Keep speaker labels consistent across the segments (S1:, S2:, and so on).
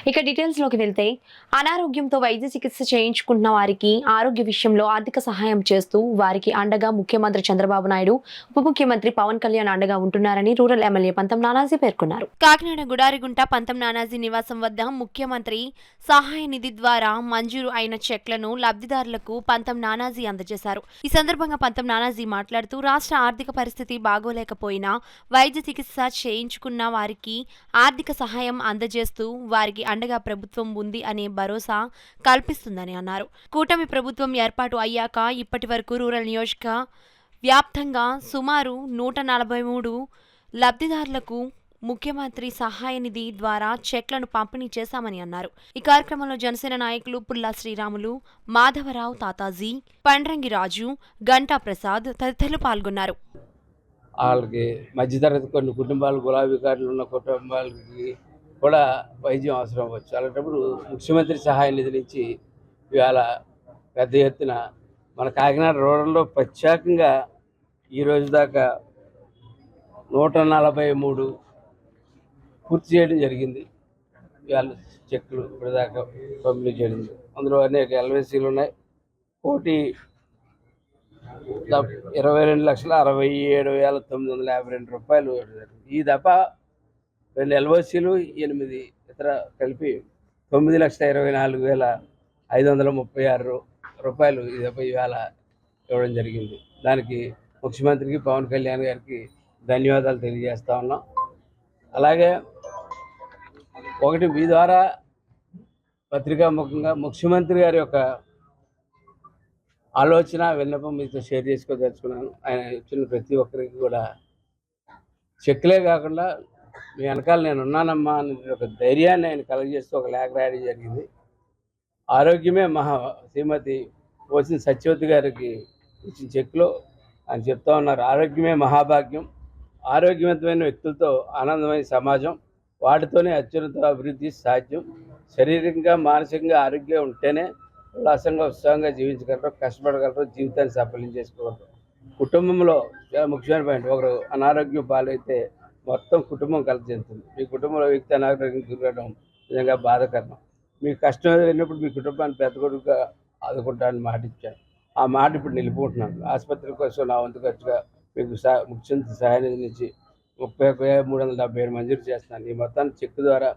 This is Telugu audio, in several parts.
S1: ఇక డీటెయిల్స్‌లోకి వెళ్తే, అనారోగ్యంతో వైద్య చికిత్స చేయించుకుంటున్న వారికి ఆరోగ్య విషయంలో ఆర్థిక సహాయం చేస్తూ వారికి అండగా ముఖ్యమంత్రి చంద్రబాబు నాయుడు, ఉప ముఖ్యమంత్రి పవన్ కళ్యాణ్ అండగా ఉంటున్నారని రూరల్ ఎమ్మెల్యే పంతం నానాజీ పేర్కొన్నారు. కాకినాడ గుడారిగుంట పంతం నానాజీ నివాసం వద్ద ముఖ్యమంత్రి సహాయ నిధి ద్వారా మంజూరు అయిన చెక్లను లబ్ధిదారులకు పంతం నానాజీ అందజేశారు. ఈ సందర్భంగా పంతం నానాజీ మాట్లాడుతూ, రాష్ట్ర ఆర్థిక పరిస్థితి బాగోలేకపోయినా వైద్య చికిత్స చేయించుకున్న వారికి ఆర్థిక సహాయం అందజేస్తూ వారికి అండగా ప్రభుత్వం ఉంది అనే భరోసా కల్పిస్తుందని అన్నారు. కూటమి ప్రభుత్వం ఏర్పాటు అయ్యాక ఇప్పటి వరకు రూరల్ నియోజక వ్యాప్తంగా సుమారు 143 లబ్ధిదారులకు ముఖ్యమంత్రి సహాయ నిధి ద్వారా చెక్లను పంపిణీ చేశామని అన్నారు. ఈ కార్యక్రమంలో జనసేన నాయకులు పుల్లా శ్రీరాములు, మాధవరావు తాతాజీ, పండ్రంగి రాజు, గంటా ప్రసాద్ తదితరులు పాల్గొన్నారు.
S2: వాళ్ళకి మధ్యతరగతి కొన్ని కుటుంబాలు, గులాబీ కార్డులు ఉన్న కుటుంబాలకి కూడా వైద్యం అవసరం అవ్వచ్చు. అలాంటప్పుడు ముఖ్యమంత్రి సహాయ నిధి నుంచి ఇవాళ పెద్ద ఎత్తున మన కాకినాడ రూరల్లో ప్రత్యేకంగా ఈరోజు దాకా 143 పూర్తి చేయడం జరిగింది. ఇవాళ చెక్కులు ఇప్పటిదాకా పంపిణీ చేయడం. అందులో అనేక ఎల్ఐసీలు ఉన్నాయి. కోటి 22,67,952 రూపాయలు. ఈ దఫ 2 ఎల్ఓసీలు 8 ఇతర కలిపి 9,24,536 రూపాయలు ఈ దఫ ఇవాళ ఇవ్వడం జరిగింది. దానికి ముఖ్యమంత్రికి పవన్ కళ్యాణ్ గారికి ధన్యవాదాలు తెలియజేస్తా ఉన్నాం. అలాగే ఒకటి మీ ద్వారా పత్రికాముఖంగా ముఖ్యమంత్రి గారి యొక్క ఆలోచన విన్నపం మీతో షేర్ చేసుకోదలుచుకున్నాను. ఆయన ఇచ్చిన ప్రతి ఒక్కరికి కూడా చెక్లే కాకుండా మీ వెనకాల నేను ఉన్నానమ్మా అనే ఒక ధైర్యాన్ని ఆయన కలగజేస్తూ ఒక లేఖ రాయడం జరిగింది. ఆరోగ్యమే శ్రీమతి పోసిన సత్యవతి గారికి ఇచ్చిన చెక్లో ఆయన చెప్తా ఉన్నారు, ఆరోగ్యమే మహాభాగ్యం, ఆరోగ్యవంతమైన వ్యక్తులతో ఆనందమైన సమాజం, వాటితోనే అత్యున్నత అభివృద్ధి సాధ్యం. శారీరకంగా మానసికంగా ఆరోగ్యం ఉంటేనే ఉల్లాసంగా ఉత్సాహంగా జీవించగలరు, కష్టపడగలరు, జీవితాన్ని సఫలం చేసుకోగలరు. కుటుంబంలో చాలా ముఖ్యమైన పాయింట్, ఒకరు అనారోగ్యం పాలైతే మొత్తం కుటుంబం కలిసి చెందుతుంది. మీ కుటుంబంలో వ్యక్తి అనారోగ్యం గురవడం నిజంగా బాధాకరం. మీకు కష్టం ఎదురైనప్పుడు మీ కుటుంబాన్ని పెద్ద కొడుకుగా ఆదుకుంటానని మాట ఇచ్చాను. ఆ మాట ఇప్పుడు నిలుపుకుంటున్నాను. ఆసుపత్రి కోసం నా వంతు ఖర్చుగా మీకు ముఖ్యమంత్రి సహాయ నిధి నుంచి 31,377 మంజూరు చేస్తున్నాను. ఈ మొత్తాన్ని చెక్ ద్వారా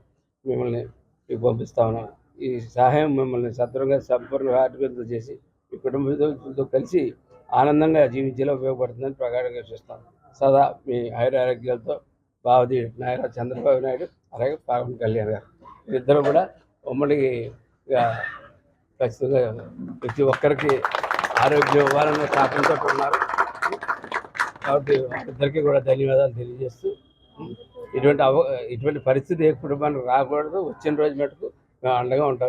S2: మిమ్మల్ని మీకు పంపిస్తా ఉన్నాను. ఈ సహాయం మిమ్మల్ని సత్వరంగా సంపూర్ణ ఆరోగ్యంతో చేసి మీ కుటుంబంతో కలిసి ఆనందంగా జీవించేలా ఉపయోగపడుతుందని ప్రగాఢంగా చూస్తాను. సదా మీ ఆరోగ్యాలతో బావది నాయన చంద్రబాబు నాయుడు, అలాగే పవన్ కళ్యాణ్ గారు ఇద్దరు కూడా ఉమ్మడిగా ఖచ్చితంగా ప్రతి ఒక్కరికి ఆరోగ్యం ఇవ్వాలన్న తాపంతో ఉన్నారు. కాబట్టి ఇద్దరికి కూడా ధన్యవాదాలు తెలియజేస్తూ, ఇటువంటి పరిస్థితి ఏ కుటుంబానికి రాకూడదు. వచ్చిన రోజు మటుకు మేము అండగా ఉంటాం.